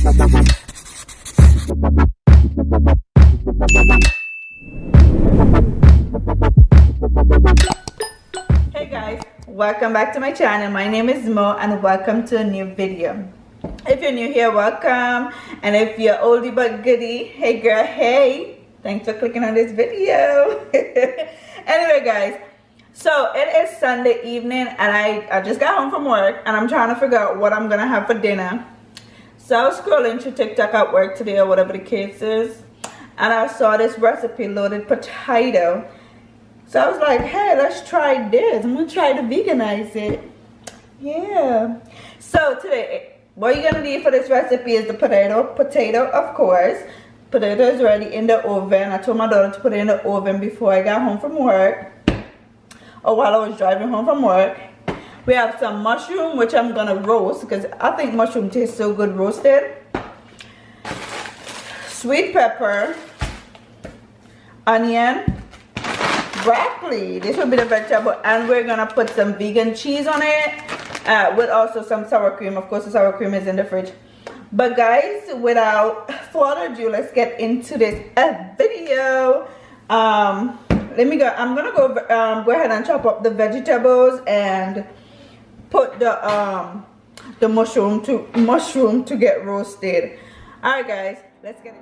Hey guys, welcome back to my channel. My name is Mo and welcome to a new video. If you're new here, welcome, and if you're oldie but goodie, hey girl, hey, thanks for clicking on this video. Anyway guys, so it is Sunday evening and I just got home from work and I'm trying to figure out what I'm gonna have for dinner. So I was scrolling through TikTok at work today or whatever the case is, and I saw this recipe, loaded potato. So I was like, hey, let's try this. I'm gonna try to veganize it. Yeah. So today, what you're gonna need for this recipe is the potato of course. Potato is ready in the oven. I told my daughter to put it in the oven before I got home from work, or while I was driving home from work. We have some mushroom, which I'm gonna roast because I think mushroom tastes so good roasted. Sweet pepper, onion, broccoli, this will be the vegetable, and we're gonna put some vegan cheese on it, with also some sour cream. Of course the sour cream is in the fridge. But guys, without further ado, let's get into this video. Let me go. I'm gonna go ahead and chop up the vegetables and put the mushroom to get roasted. All right guys, let's get it.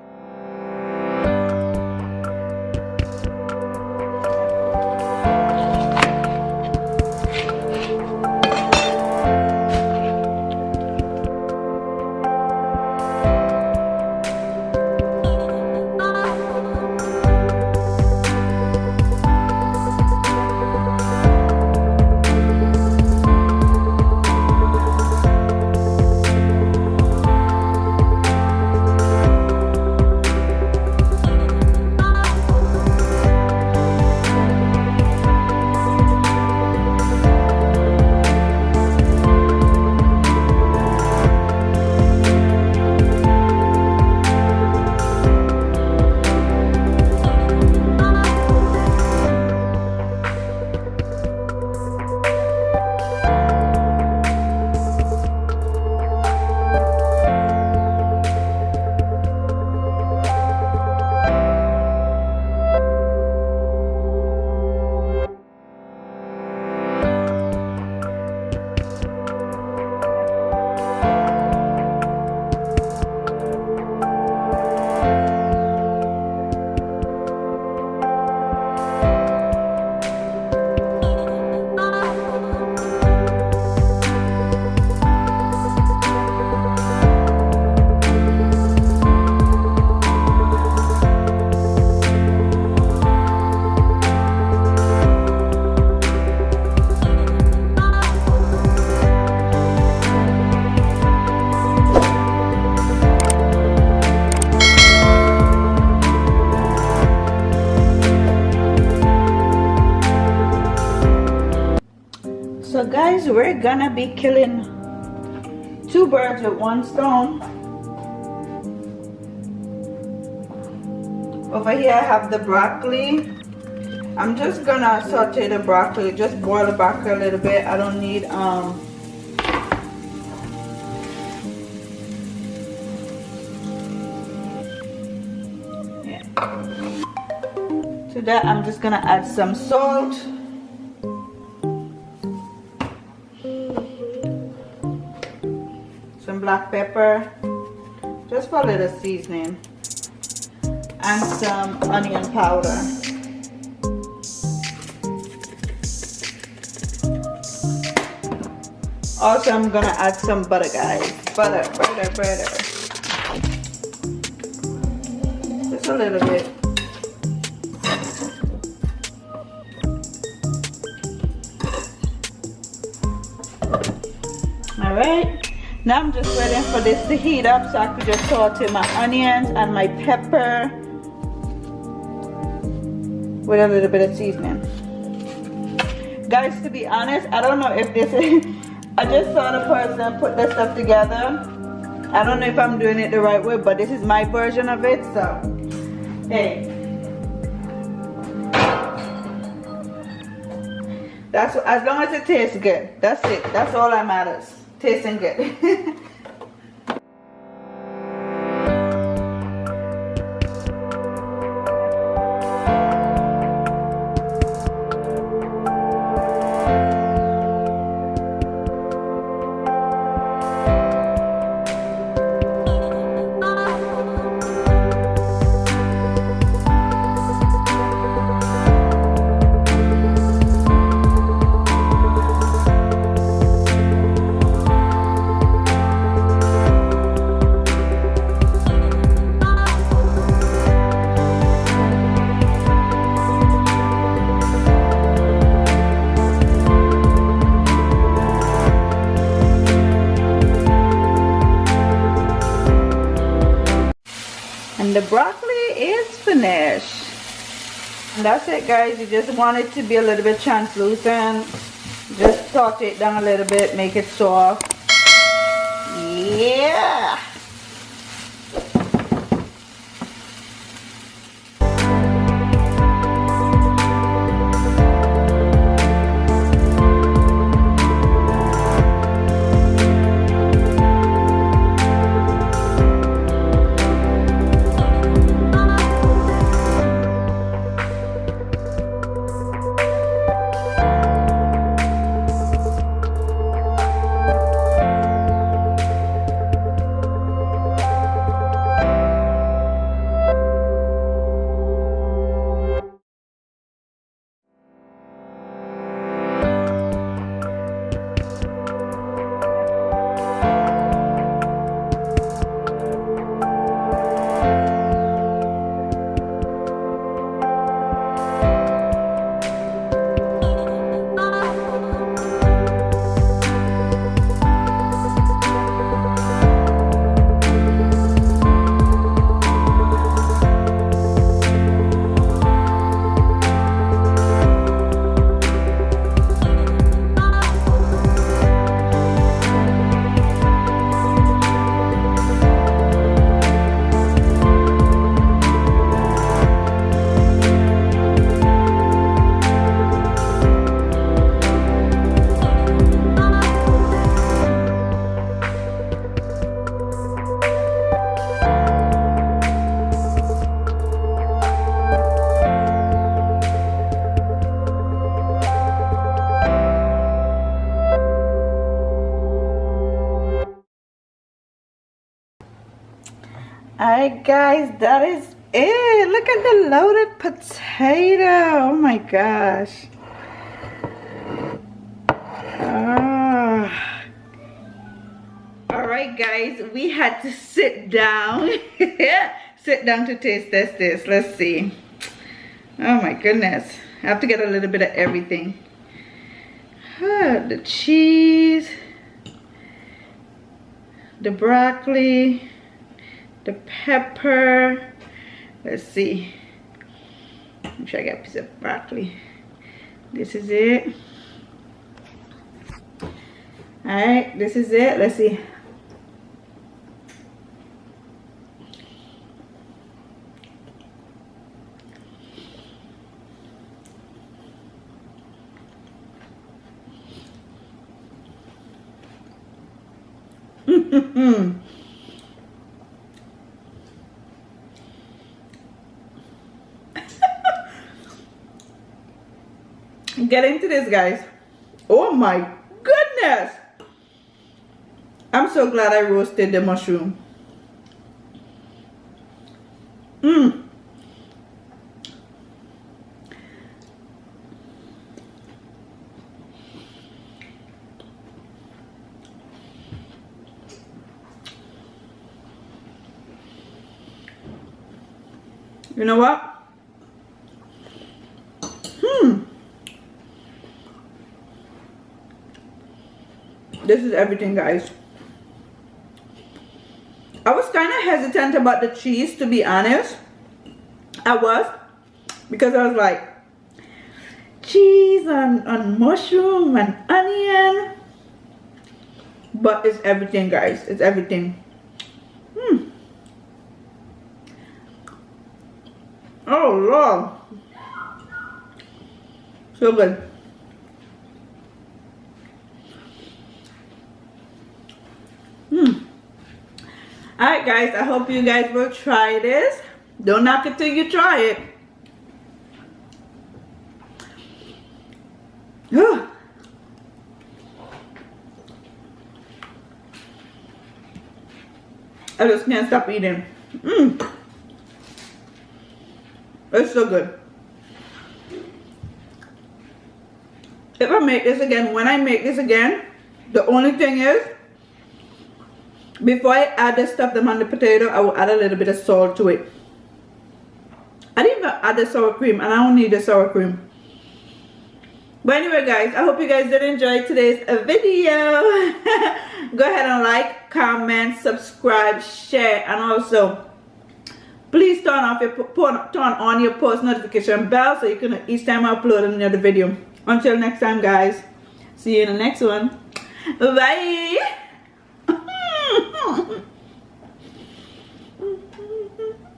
So guys, we're gonna be killing two birds with one stone. Over here I have the broccoli. I'm just gonna saute the broccoli, just boil the broccoli a little bit. I don't need to that I'm just gonna add some salt, some black pepper, just for a little seasoning, and some onion powder. Also, I'm gonna add some butter, guys. Butter. Just a little bit. Alright. Now I'm just waiting for this to heat up so I could just saute my onions and my pepper with a little bit of seasoning. Guys, to be honest, I don't know if this is, I just saw the person put this stuff together. I don't know if I'm doing it the right way, but this is my version of it, so hey. That's, as long as it tastes good, that's it. That's all that matters. Tasting good. And the broccoli is finished. And that's it, guys. You just want it to be a little bit translucent. Just saute it down a little bit, make it soft. Yeah. Alright guys, that is it. Look at the loaded potato. Oh my gosh. Alright guys, we had to sit down. Sit down to taste test this. Let's see. Oh my goodness. I have to get a little bit of everything. The cheese, the broccoli, the pepper. Let's see. Make sure I got a piece of broccoli. This is it. Alright, this is it. Let's see. Get into this, guys. Oh my goodness. I'm so glad I roasted the mushroom. You know what? This is everything, guys. I was kind of hesitant about the cheese, to be honest. I was, because I was like, cheese and mushroom and onion. But it's everything, guys. It's everything. Oh Lord, so good. Alright guys, I hope you guys will try this. Don't knock it till you try it. I just can't stop eating. It's so good. If I make this again, when I make this again, the only thing is, before I add the stuff on the potato, I will add a little bit of salt to it. I didn't even add the sour cream, and I don't need the sour cream. But anyway guys, I hope you guys did enjoy today's video. Go ahead and like, comment, subscribe, share, and also Please turn on your post notification bell so you can know each time I upload another video. Until next time, guys. See you in the next one. Bye.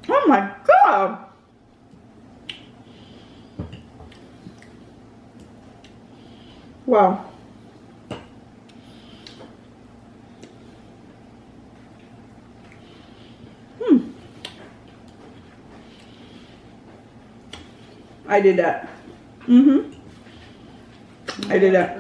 Oh my God. Wow. I did that. I did that.